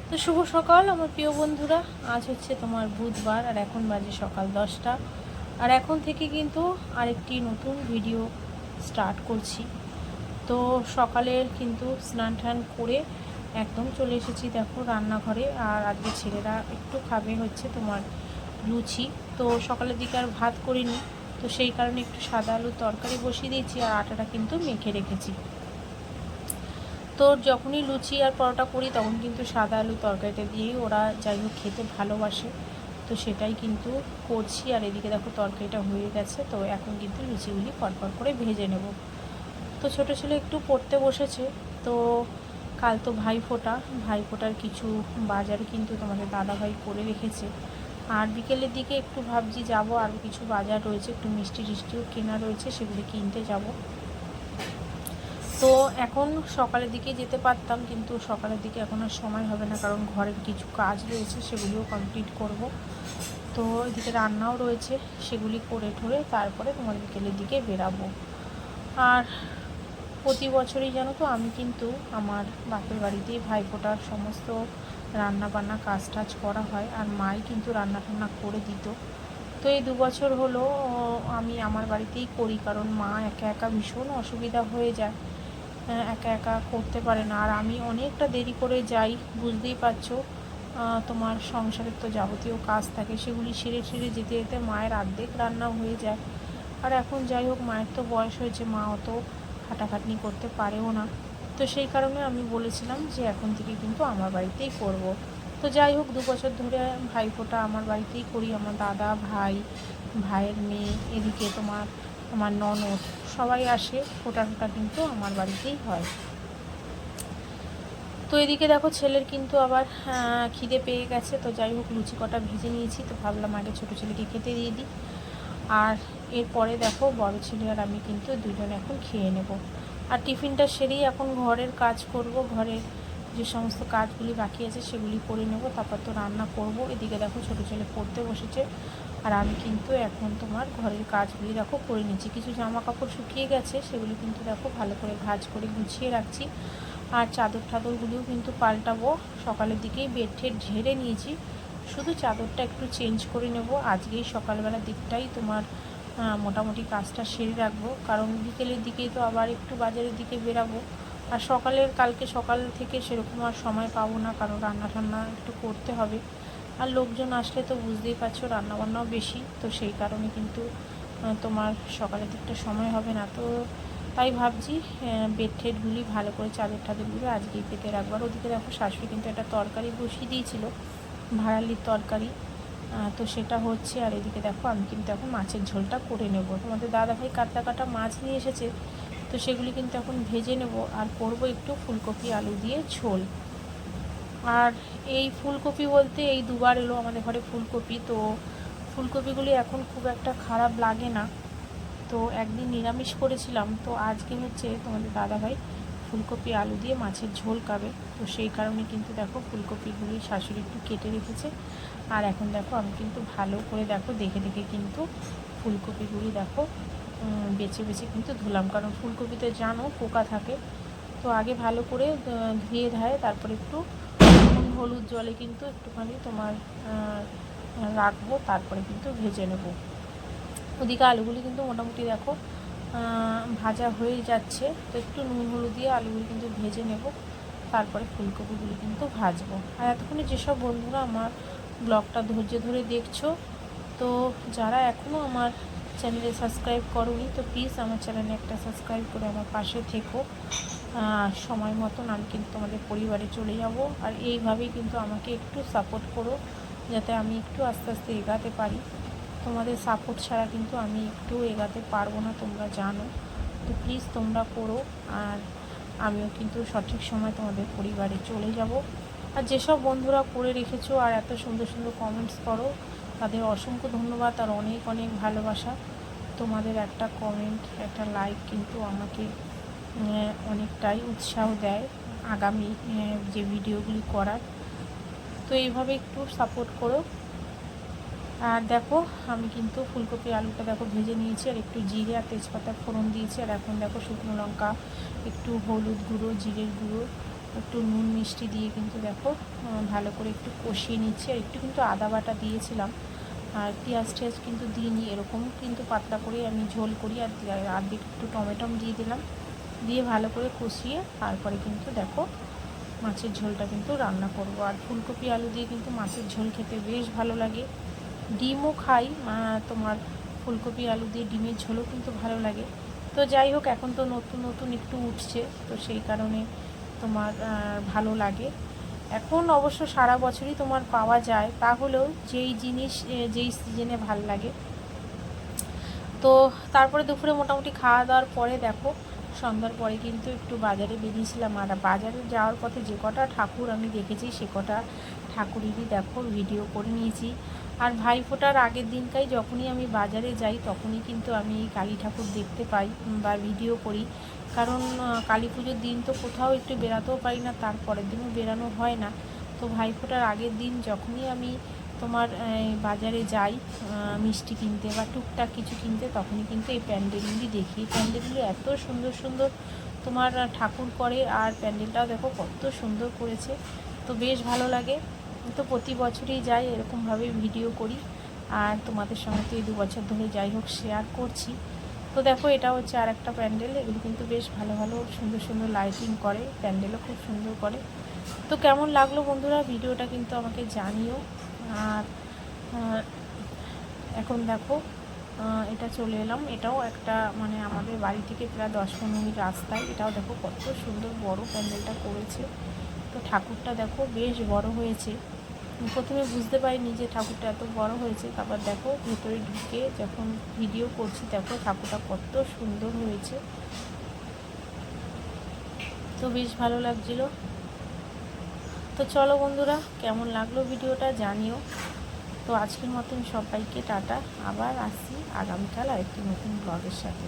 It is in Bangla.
তো শুভ সকাল আমার প্রিয় বন্ধুরা। আজ হচ্ছে তোমার বুধবার আর এখন বাজে সকাল 10টা। আর এখন থেকে কিন্তু আরেকটি নতুন ভিডিও স্টার্ট করছি। তো সকালের কিন্তু স্নান টান করে একদম চলে এসেছি দেখো রান্নাঘরে। আর আজকে ছেলেরা একটু খাবে হচ্ছে তোমার লুচি। তো সকালের দিকে আর ভাত করিনি, তো সেই কারণে একটু সাদা আলুর তরকারি বসিয়ে দিয়েছি আর আটাটা কিন্তু মেখে রেখেছি। তো যখনই লুচি আর পরোটা করি তখন কিন্তু সাদা আলু তরকারিটা দিয়েই ওরা যাই হোক খেতে ভালোবাসে, তো সেটাই কিন্তু করছি। আর এদিকে দেখো তরকারিটা হয়ে গেছে, তো এখন কিন্তু লুচিগুলি পরপর করে ভেজে নেব। তো ছোটো ছেলে একটু পড়তে বসেছে। তো কাল তো ভাইফোঁটার কিছু বাজার কিন্তু তোমাদের দাদাভাই করে রেখেছে। আর বিকেলের দিকে একটু ভাবছি যাব, আরও কিছু বাজার রয়েছে, একটু মিষ্টি টিষ্টিও কেনা রয়েছে, সেগুলি কিনতে যাব। তো এখন সকালের দিকে যেতে পারতাম, কিন্তু সকালের দিকে এখন আর সময় হবে না, কারণ ঘরের কিছু কাজ রয়েছে সেগুলিও কমপ্লিট করব। তো এদিকে রান্নাও রয়েছে, সেগুলি করে ঠরে তারপরে তোমার বিকেলের দিকে বেরাবো। আর প্রতি বছরই জানো তো আমি কিন্তু আমার বাপের বাড়িতেই ভাইফোঁটার সমস্ত রান্না বান্না কাজ টাজ করা হয়, আর মাই কিন্তু রান্না টান্না করে দিত। তো এই 2 বছর হলো আমি আমার বাড়িতেই করি, কারণ মা একা একা ভীষণ অসুবিধা হয়ে যায়, একা একা করতে পারে না। আর আমি অনেকটা দেরি করে যাই, বুঝতেই পারছো। তোমার সংসারের তো যাবতীয় কাজ থাকে, সেগুলি সেরে সেরে যেতে যেতে মায়ের অর্ধেক রান্না হয়ে যায়। আর এখন যাই হোক মায়ের তো বয়স হয়েছে, মা অত খাটাখাটনি করতে পারেও না। তো সেই কারণে আমি বলেছিলাম যে এখন থেকে কিন্তু আমার বাড়িতেই করব। তো যাই হোক 2 বছর ধরে ভাইফোঁটা আমার বাড়িতেই করি। আমার দাদা, ভাইয়ের মেয়ে, এদিকে তোমার আমার ননদ সবাই আসে, ফোঁটা কিন্তু আমার বাড়িতেই হয়। তো এদিকে দেখো ছেলের কিন্তু আবার খিদে পেয়ে গেছে। তো যাই হোক লুচি কটা ভেজে নিয়েছি, তো ভাবলাম আগে ছোটো ছেলেকে খেতে দিয়ে দিই। আর এরপরে দেখো বড় ছেলে আর আমি কিন্তু দুজন এখন খেয়ে নেব। আর টিফিনটা সেরেই এখন ঘরের কাজ করব, ঘরের যে সমস্ত কাজগুলি বাকি আছে সেগুলি করে নেব, তারপর তো রান্না করব। এদিকে দেখো ছোটো ছেলে পড়তে বসেছে, আর আমি কিন্তু এখন তোমার ঘরের কাজগুলি দেখো করে নিচ্ছি। কিছু জামা কাপড় শুকিয়ে গেছে, সেগুলি কিন্তু দেখো ভালো করে ভাঁজ করে গুছিয়ে রাখছি। আর চাদর টাদরগুলিও কিন্তু পাল্টাবো। সকালের দিকেই বেড ঠেড ঝেড়ে নিয়েছি, শুধু চাদরটা একটু চেঞ্জ করে নেব। আজকেই সকালবেলার দিকটাই তোমার মোটামুটি কাজটা সেরে রাখবো, কারণ বিকেলের দিকেই তো আবার একটু বাজারের দিকে বেরাবো। আর কালকে সকাল থেকে সেরকম আর সময় পাবো না, কারণ রান্না টান্না একটু করতে হবে। আর লোকজন আসলে তো বুঝতেই পারছো রান্নাবান্নাও বেশি, তো সেই কারণে কিন্তু তোমার সকালের দিকটা সময় হবে না। তো তাই ভাবছি বেড টেডগুলি ভালো করে চাদর টাদরগুলো আজকেই পেতে রাখবার। ওদিকে দেখো শাশুড়ি কিন্তু একটা তরকারি বসিয়ে দিয়েছিল, ভাড়ালির তরকারি, তো সেটা হচ্ছে। আর এদিকে দেখো আমি কিন্তু এখন মাছের ঝোলটা করে নেব। তোমাদের দাদাভাই কাটা কাটা মাছ নিয়ে এসেছে, তো সেগুলি কিন্তু এখন ভেজে নেব। আর করব একটু ফুলকপি আলু দিয়ে ঝোল। আর এই ফুলকপি বলতে এই দুবার এলো আমাদের ঘরে ফুলকপি, তো ফুলকপিগুলি এখন খুব একটা খারাপ লাগে না। তো একদিন নিরামিষ করেছিলাম, তো আজকে হচ্ছে তোমাদের দাদাভাই ফুলকপি আলু দিয়ে মাছের ঝোল খাবে, তো সেই কারণে কিন্তু দেখো ফুলকপিগুলি শাশুড়ি একটু কেটে রেখেছে। আর এখন দেখো আমি কিন্তু ভালো করে দেখো দেখে দেখে কিন্তু ফুলকপিগুলি দেখো বেছে বেছে কিন্তু ধুলাম, কারণ ফুলকপিতে জানো পোকা থাকে। তো আগে ভালো করে ধুয়ে ধায়ে তারপরে একটু নুন হলুদ জলে কিন্তু একটুখানি তোমার রাখবো, তারপরে কিন্তু ভেজে নেব। ওদিকে আলুগুলি কিন্তু মোটামুটি দেখো ভাজা হয়ে যাচ্ছে, তো একটু নুন হলুদ দিয়ে আলুগুলি কিন্তু ভেজে নেব, তারপরে ফুলকপিগুলি কিন্তু ভাজবো। আর এতক্ষণে যেসব বন্ধুরা আমার ব্লগটা ধৈর্য ধরে দেখছো, তো যারা এখনও আমার চ্যানেলে সাবস্ক্রাইব করোনি, তো প্লিজ আমার চ্যানেলে একটা সাবস্ক্রাইব করে আমার পাশে থেকো। সময় মতন আমি কিন্তু তোমাদের পরিবারে চলে যাব। আর এইভাবেই কিন্তু আমাকে একটু সাপোর্ট করো, যাতে আমি একটু আস্তে আস্তে এগাতে পারি। তোমাদের সাপোর্ট ছাড়া কিন্তু আমি একটু এগাতে পারবো না, তোমরা জানো। তো প্লিজ তোমরা করো, আর আমিও কিন্তু সঠিক সময় তোমাদের পরিবারে চলে যাব। আর যেসব বন্ধুরা করে রেখেছো আর এত সুন্দর সুন্দর কমেন্টস করো, তাদের অসংখ্য ধন্যবাদ আর অনেক অনেক ভালোবাসা। তোমাদের একটা কমেন্ট, একটা লাইক কিন্তু আমাকে অনেকটাই উৎসাহ দেয় আগামী যে ভিডিওগুলি করার। তো এইভাবে একটু সাপোর্ট করো। আর দেখো আমি কিন্তু ফুলকপি আলুটা দেখো ভেজে নিয়েছি, আর একটু জিরে আর তেজপাতা ফোড়ন দিয়েছি। আর এখন দেখো শুকনো লঙ্কা, একটু হলুদ গুঁড়ো, জিরের গুঁড়ো, একটু নুন মিষ্টি দিয়ে কিন্তু দেখো ভালো করে একটু কষিয়ে নিচ্ছি। আর একটু কিন্তু আদা বাটা দিয়েছিলাম, আর পেঁয়াজ টেয়াজ কিন্তু দিইনি, এরকম কিন্তু পাতলা করে আমি ঝোল করি। আর দিকে একটু টমেটো দিয়ে দিলাম, দিয়ে ভালো করে কষিয়ে তারপরে কিন্তু দেখো মাছের ঝোলটা কিন্তু রান্না করব। আর ফুলকপি আলু দিয়ে কিন্তু মাছের ঝোল খেতে বেশ ভালো লাগে। ডিমও খাই, তোমার ফুলকপি আলু দিয়ে ডিমের ঝোলও কিন্তু ভালো লাগে। তো যাই হোক, এখন তো নতুন নতুন একটু উঠছে, তো সেই কারণে তোমার ভালো লাগে। এখন অবশ্য সারা বছরই তোমার পাওয়া যায়, তাহলেও যেই জিনিস যেই সিজনে ভাল লাগে। তো তারপরে দুপুরে মোটামুটি খাওয়া দাওয়ার পরে দেখো সন্ধ্যার পরে কিন্তু একটু বাজারে বেরিয়েছিলাম। আর বাজারে যাওয়ার পথে যে কটা ঠাকুর আমি দেখেছি সে কটা ঠাকুরেরই দেখো ভিডিও করে নিয়েছি। আর ভাইফোঁটার আগের দিনকাই যখনই আমি বাজারে যাই তখনই কিন্তু আমি এই কালী ঠাকুর দেখতে পাই বা ভিডিও করি। কারণ কালী পুজোর দিন তো কোথাও একটু বেরাতেও পারি না, তারপরের দিনও বেরানো হয় না। তো ভাইফোঁটার আগের দিন যখনই আমি তোমার বাজারে যাই মিষ্টি কিনতে বা টুকটাক কিছু কিনতে, তখনই কিন্তু এই প্যান্ডেলগুলি দেখি। প্যান্ডেলগুলি এত সুন্দর সুন্দর তোমার ঠাকুর করে, আর প্যান্ডেলটাও দেখো কত সুন্দর করেছে, তো বেশ ভালো লাগে। তো প্রতি বছরই যাই, এরকমভাবে ভিডিও করি, আর তোমাদের সঙ্গে তো এই 2 বছর ধরে যাই হোক শেয়ার করছি। তো দেখো এটা হচ্ছে আর একটা প্যান্ডেল, এগুলো কিন্তু বেশ ভালো ভালো সুন্দর সুন্দর লাইটিং করে, প্যান্ডেলও খুব সুন্দর করে। তো কেমন লাগলো বন্ধুরা ভিডিওটা কিন্তু আমাকে জানিও। আর এখন দেখো এটা চলে এলাম, এটাও একটা মানে আমাদের বাড়ি থেকে প্রায় 10-15 মিনিট রাস্তায়। এটাও দেখো কত সুন্দর বড় প্যান্ডেলটা করেছে। তো ঠাকুরটা দেখো বেশ বড় হয়েছে, প্রথমে বুঝতে পারিনি যে ঠাকুরটা এত বড় হয়েছে। তারপর দেখো ভেতরে ঢুকে যখন ভিডিও করছি দেখো ঠাকুরটা কত সুন্দর হয়েছে, তো বেশ ভালো লাগছিলো। তো চলো বন্ধুরা, কেমন লাগলো ভিডিওটা জানিও। তো আজকের মতন সবাইকে টাটা, আবার আসছি আগামীকাল আরেকটি নতুন ব্লগের সাথে।